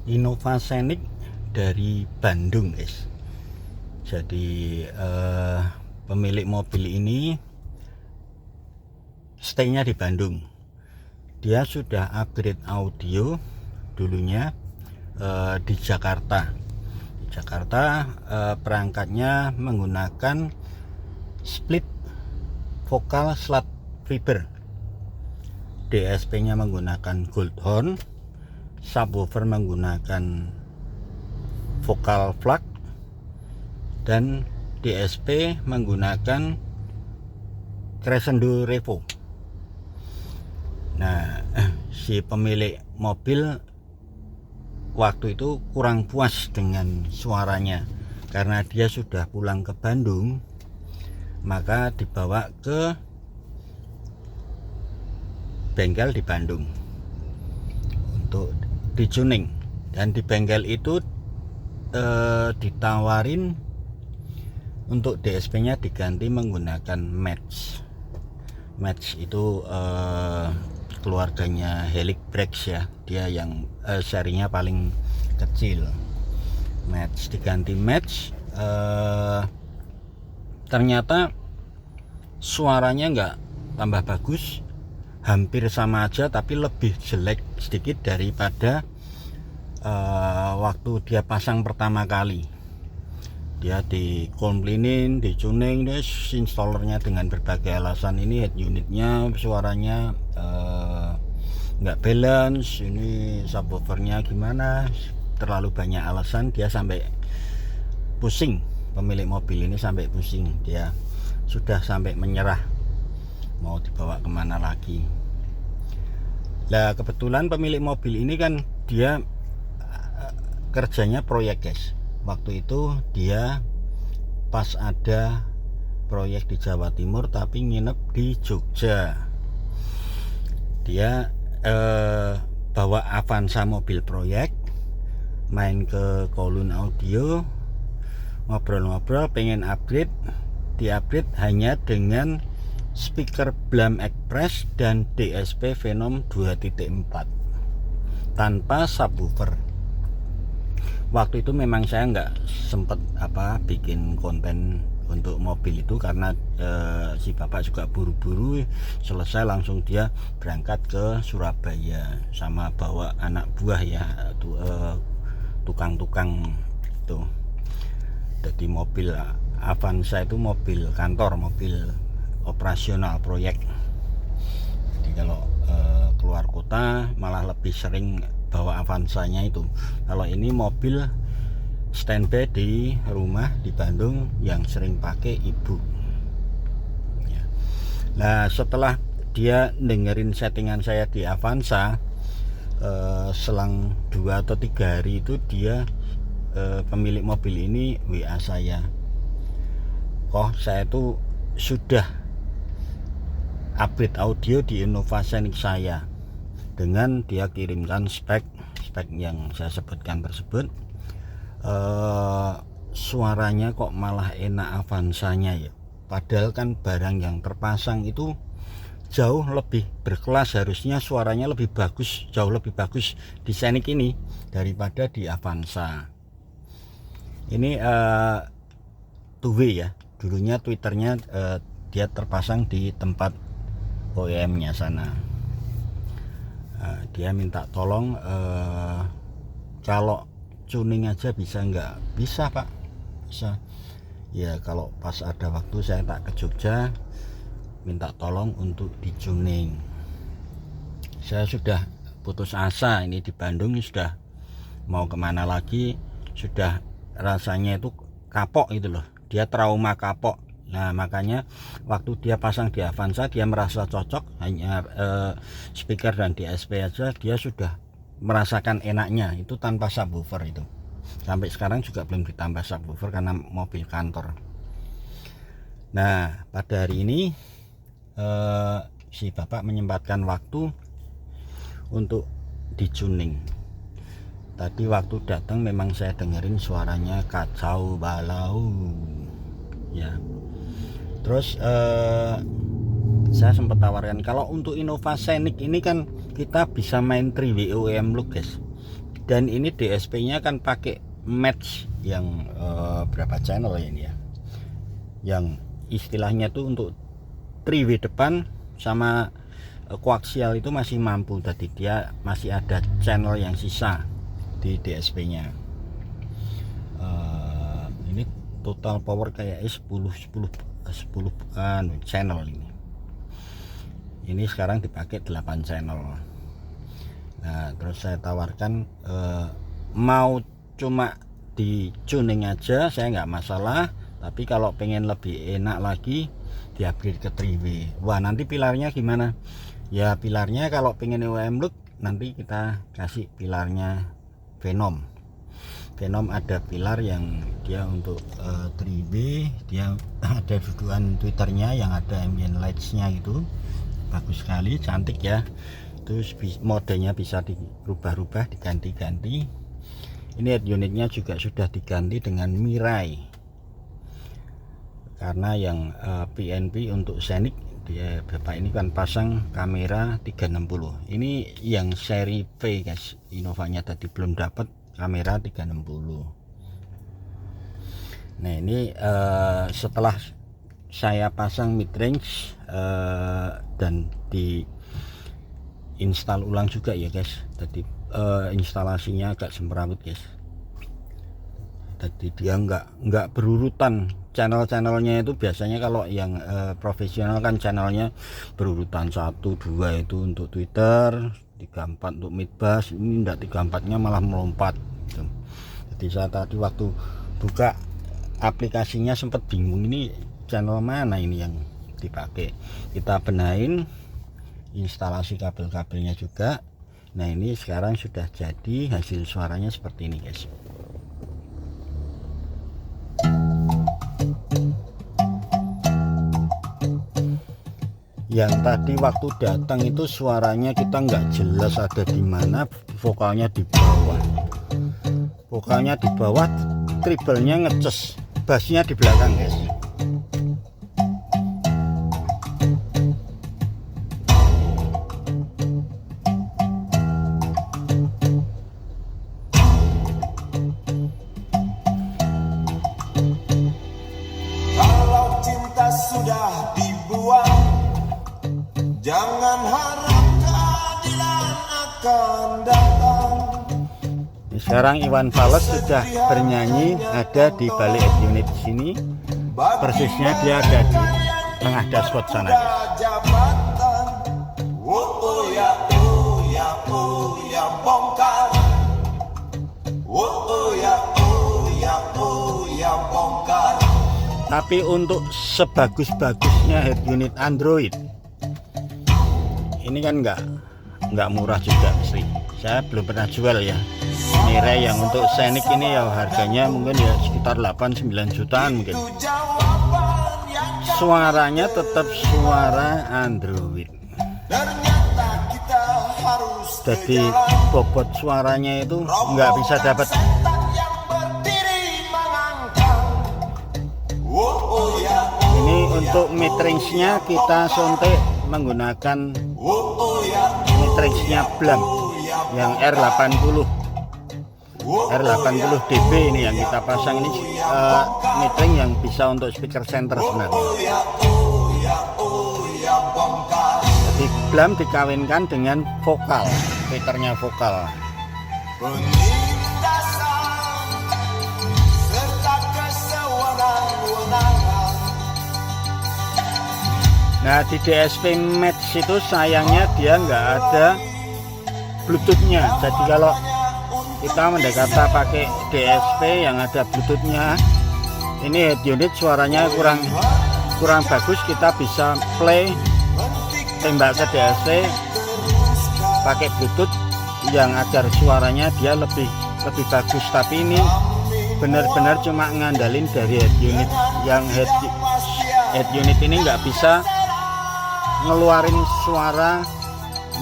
Innovasenik dari Bandung, guys. Jadi pemilik mobil ini stay-nya di Bandung. Dia sudah upgrade audio dulunya di Jakarta. Di Jakarta perangkatnya menggunakan split vokal slot fiber. DSP-nya menggunakan Goldhorn, subwoofer menggunakan vokal flux, dan DSP menggunakan Crescendo Revo. Nah, si pemilik mobil waktu itu kurang puas dengan suaranya karena dia sudah pulang ke Bandung, maka dibawa ke bengkel di Bandung untuk dituning, dan di bengkel itu ditawarin untuk DSP-nya diganti menggunakan Match. Match itu keluarganya Helix Breaks ya, dia yang serinya paling kecil. Match diganti Match, ternyata suaranya nggak tambah bagus, hampir sama aja, tapi lebih jelek sedikit daripada waktu dia pasang pertama kali. Dia dikomplainin, dituning, installernya dengan berbagai alasan. Ini head unitnya suaranya nggak balance, ini subwoofernya gimana, terlalu banyak alasan. Dia sampai pusing, pemilik mobil ini sampai pusing, dia sudah sampai menyerah mau dibawa kemana lagi. Nah, kebetulan pemilik mobil ini kan dia kerjanya proyek, guys. Waktu itu dia pas ada proyek di Jawa Timur tapi nginep di Jogja. Dia bawa Avanza mobil proyek, main ke Kowloon Audio, ngobrol-ngobrol, pengen upgrade. Di-upgrade hanya dengan speaker Blam Express dan DSP Venom 2.4 tanpa subwoofer. Waktu itu memang saya nggak sempet bikin konten untuk mobil itu karena si bapak juga buru-buru, selesai langsung dia berangkat ke Surabaya sama bawa anak buah ya, tukang-tukang itu. Jadi mobil Avanza itu mobil kantor, mobil operasional proyek. Jadi kalau keluar kota malah lebih sering bawa Avanzanya itu. Kalau ini mobil standby di rumah di Bandung yang sering pakai ibu ya. Nah, setelah dia dengerin settingan saya di Avanza, selang 2 atau 3 hari itu dia pemilik mobil ini WA saya, "Kok saya tuh sudah upgrade audio di Innovasenik saya," dengan dia kirimkan spek yang saya sebutkan tersebut. Suaranya kok malah enak Avanzanya ya, padahal kan barang yang terpasang itu jauh lebih berkelas, harusnya suaranya lebih bagus, jauh lebih bagus di Scenic ini daripada di Avanza. Ini 2way ya, dulunya Twitternya dia terpasang di tempat OEM-nya sana. Dia minta tolong, kalau tuning aja bisa nggak? Bisa pak, bisa ya. Kalau pas ada waktu saya tak ke Jogja, minta tolong untuk dituning. Saya sudah putus asa, ini di Bandung sudah mau kemana lagi, sudah rasanya itu kapok gitu loh, dia trauma kapok. Nah, makanya waktu dia pasang di Avanza dia merasa cocok, hanya speaker dan DSP aja dia sudah merasakan enaknya, itu tanpa subwoofer itu. Sampai sekarang juga belum ditambah subwoofer karena mobil kantor. Nah, pada hari ini si bapak menyempatkan waktu untuk dituning. Tadi waktu datang memang saya dengerin suaranya kacau balau ya. Terus saya sempat tawarkan, kalau untuk Innovasenik ini kan kita bisa main 3way OEM look, guys. Dan ini DSP nya kan pakai match yang berapa channel ini ya, yang istilahnya tuh untuk 3W depan sama koaksial itu masih mampu. Tadi dia masih ada channel yang sisa di DSP nya. Ini total power kayak 10 bukan channel ini sekarang dipakai 8 channel. Nah terus saya tawarkan mau cuma di tuning aja saya nggak masalah, tapi kalau pengen lebih enak lagi di upgrade ke 3W. Wah nanti pilarnya gimana ya? Pilarnya kalau pengen OEM look nanti kita kasih pilarnya Venom. Ada pilar yang dia untuk 3W, dia ada dudukan twitternya yang ada ambient lights nya gitu, bagus sekali, cantik ya. Terus modenya bisa dirubah-rubah, diganti-ganti. Ini head unitnya juga sudah diganti dengan Mirai, karena yang PNP untuk Scenic dia bapak ini kan pasang kamera 360. Ini yang seri V guys, Innovanya tadi belum dapat kamera 360. Nah ini setelah saya pasang mid range dan di install ulang juga ya guys. Tadi instalasinya agak semrawut guys. Tadi dia nggak berurutan channel-channelnya. Itu biasanya kalau yang profesional kan channelnya berurutan 1, 2 itu untuk Twitter, 34 untuk midbus. Ini enggak, 34-nya malah melompat gitu. Jadi saya tadi waktu buka aplikasinya sempat bingung, ini channel mana ini yang dipakai. Kita benahin, instalasi kabel-kabelnya juga. Nah ini sekarang sudah jadi, hasil suaranya seperti ini guys. Yang tadi waktu datang itu suaranya kita nggak jelas ada di mana, vokalnya di bawah. Vokalnya di bawah, treble-nya ngecas, bassnya di belakang guys. Kalau cinta sudah dibuang, jangan harap keadilan akan datang. Sekarang Iwan Fals sudah bernyanyi ada di balik head unit sini. Persisnya dia ada di tengah dashboard sana guys. Tapi untuk sebagus-bagusnya head unit Android ini kan nggak murah juga sih. Saya belum pernah jual ya Mirai yang untuk Scenic ini ya, harganya mungkin ya sekitar 8-9 jutaan mungkin. Suaranya tetap suara Android. Jadi bobot suaranya itu nggak bisa dapat. Ini untuk mid range-nya kita sontek menggunakan mid range-nya Blam yang R80 dB ini yang kita pasang. Ini mid range yang bisa untuk speaker center sebenarnya. Jadi Blam dikawinkan dengan vokal, speakernya vokal. Nah di DSP Match itu sayangnya dia nggak ada Bluetooth-nya. Jadi kalau kita mendekati pakai DSP yang ada Bluetooth-nya, ini head unit suaranya kurang bagus. Kita bisa play, tembak ke DSP pakai Bluetooth yang agar suaranya dia lebih bagus. Tapi ini benar-benar cuma ngandalin dari head unit. Yang head unit ini nggak bisa ngeluarin suara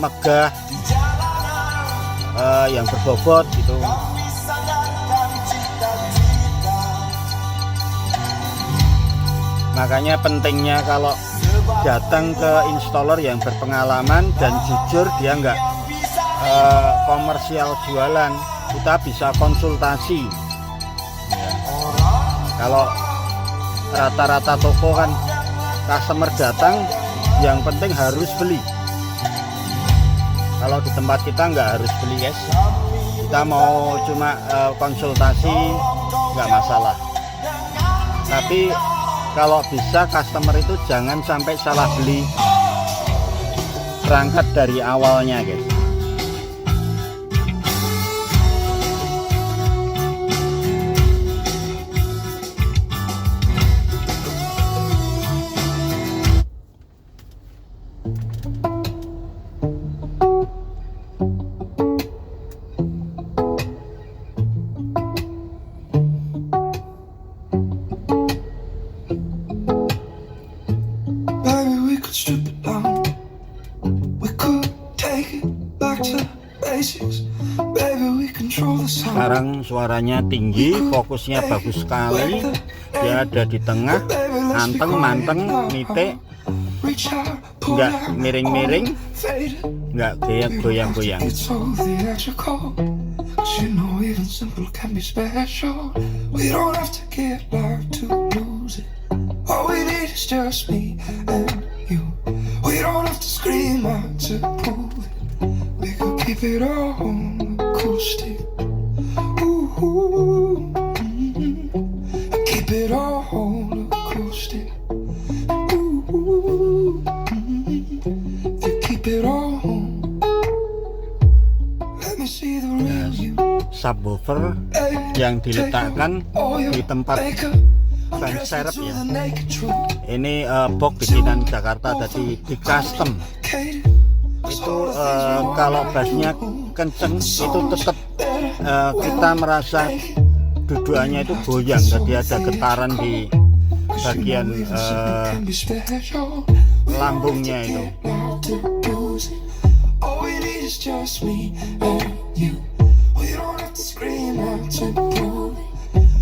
megah yang berbobot gitu. Makanya pentingnya kalau datang ke installer yang berpengalaman dan jujur, dia nggak komersial jualan. kita bisa konsultasi ya. Kalau rata-rata toko kan customer datang yang penting harus beli. Kalau di tempat kita nggak harus beli guys, kita mau cuma konsultasi nggak masalah. Tapi kalau bisa customer itu jangan sampai salah beli perangkat dari awalnya guys. Strip it down. We could take it back to basics. Baby, we control the sound. Sekarang suaranya tinggi, fokusnya bagus sekali. Dia ada di tengah, anteng, manteng, nitik, nggak miring-miring, nggak goyang-goyang. You know, even simple can be special. We don't have to get loud to lose it. All we need is just me and you. We don't have to scream out to prove it. We could keep it all acoustic. Ooh, keep it all acoustic. Ooh, keep it all. Let me see the real you. Subwoofer yang diletakkan di tempat ban serep ya. Ini box bikinan Jakarta, jadi di custom. Itu kalau bassnya kenceng itu tetap kita merasa dudukannya itu goyang, jadi ada getaran di bagian lambungnya itu.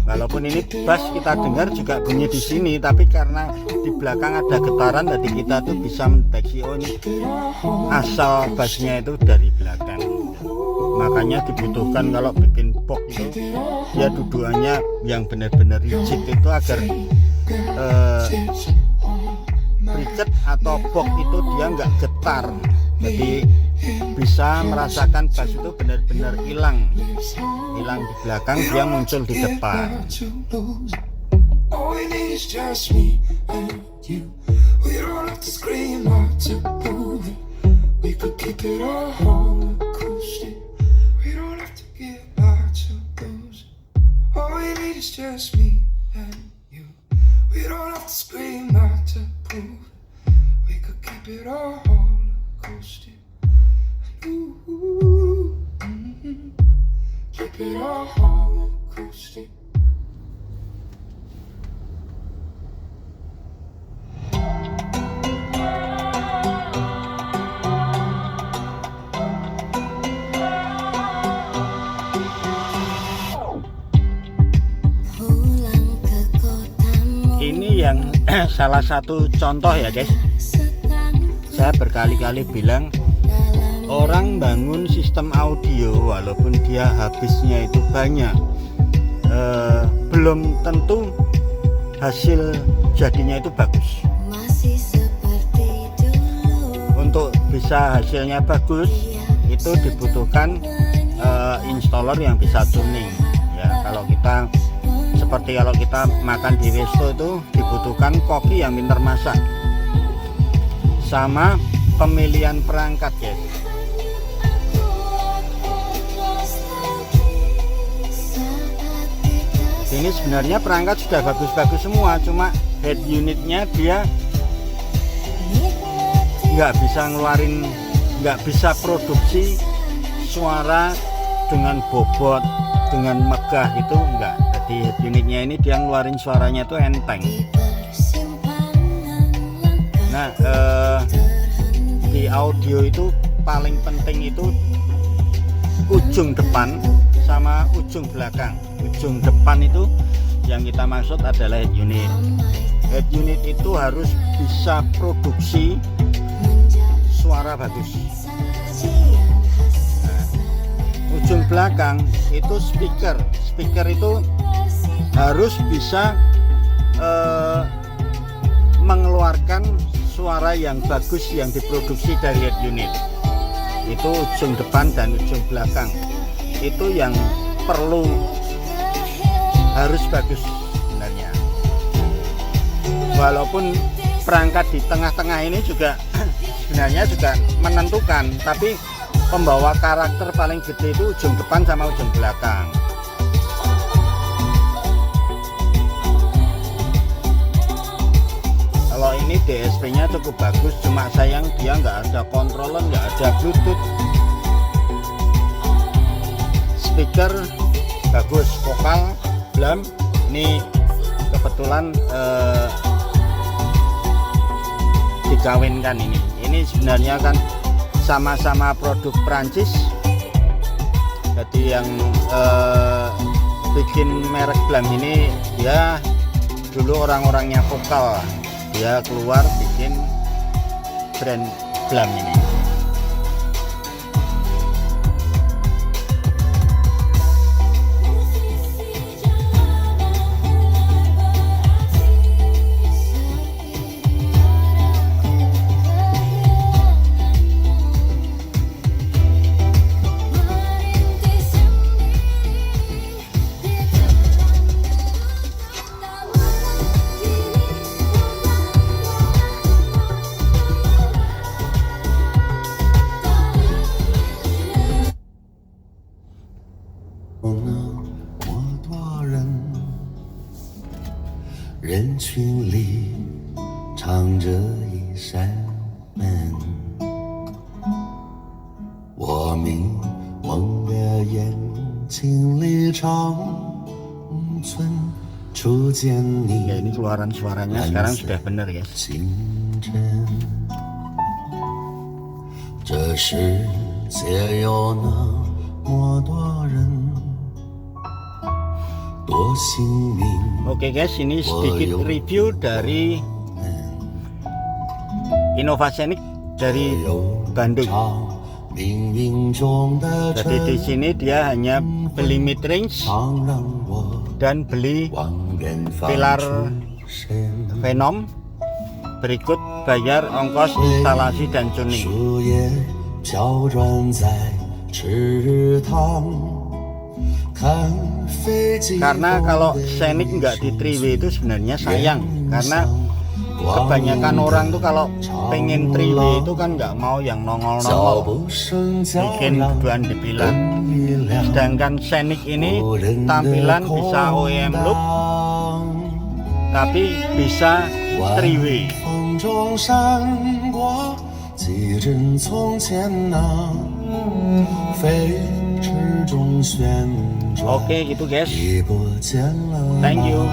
Walaupun ini bass kita dengar juga bunyi di sini, tapi karena di belakang ada getaran, jadi kita tuh bisa mendeteksi oh ini asal bassnya itu dari belakang. Makanya dibutuhkan kalau bikin box itu dia dudukannya yang benar-benar rigid itu agar bridget atau box itu dia nggak getar, jadi bisa merasakan bass itu benar-benar hilang di belakang, dia muncul di depan. Keep it all acoustic. Ini yang salah satu contoh ya guys. Saya berkali-kali bilang orang bangun sistem audio walaupun dia habisnya itu banyak, belum tentu hasil jadinya itu bagus. Untuk bisa hasilnya bagus itu dibutuhkan installer yang bisa tuning ya. Kalau kita seperti kalau kita makan di resto itu dibutuhkan koki yang pintar masak, sama pemilihan perangkat guys. Ini sebenarnya perangkat sudah bagus-bagus semua, cuma head unitnya dia nggak bisa produksi suara dengan bobot, dengan megah itu enggak. Jadi head unitnya ini dia ngeluarin suaranya tuh enteng. Nah di audio itu paling penting itu ujung depan sama ujung belakang. Ujung depan itu yang kita maksud adalah head unit. Head unit itu harus bisa produksi suara bagus. Nah, ujung belakang itu speaker itu harus bisa mengeluarkan suara yang bagus yang diproduksi dari head unit. Itu ujung depan dan ujung belakang itu yang perlu harus bagus sebenarnya. Walaupun perangkat di tengah-tengah ini juga sebenarnya juga menentukan, tapi pembawa karakter paling gede itu ujung depan sama ujung belakang. Kalau ini DSP nya cukup bagus, cuma sayang dia nggak ada controller, nggak ada Bluetooth. Speaker bagus, vokal, blam ini kebetulan dikawinkan ini sebenarnya kan sama-sama produk Prancis. Jadi yang bikin merek blam ini dia dulu orang-orangnya vokal, dia keluar bikin brand blam ini.人群里藏着一扇门，我迷蒙的眼睛里长存初见你 Ya, ini keluaran suaranya sekarang sudah benar ya. 清晨，这世界有那么多人，多幸运。 Oke guys, ini sedikit review dari Innovacenik dari Bandung. Jadi di sini dia hanya beli mid range dan beli pilar Venom, berikut bayar ongkos instalasi dan tuning. Karena kalau Scenic nggak di 3W itu sebenarnya sayang, karena kebanyakan orang tuh kalau pengen 3W itu kan nggak mau yang nongol-nongol, bikin keduaan di pilar. Sedangkan Scenic ini tampilan bisa OEM loop tapi bisa 3W. Oke gitu guys, thank you.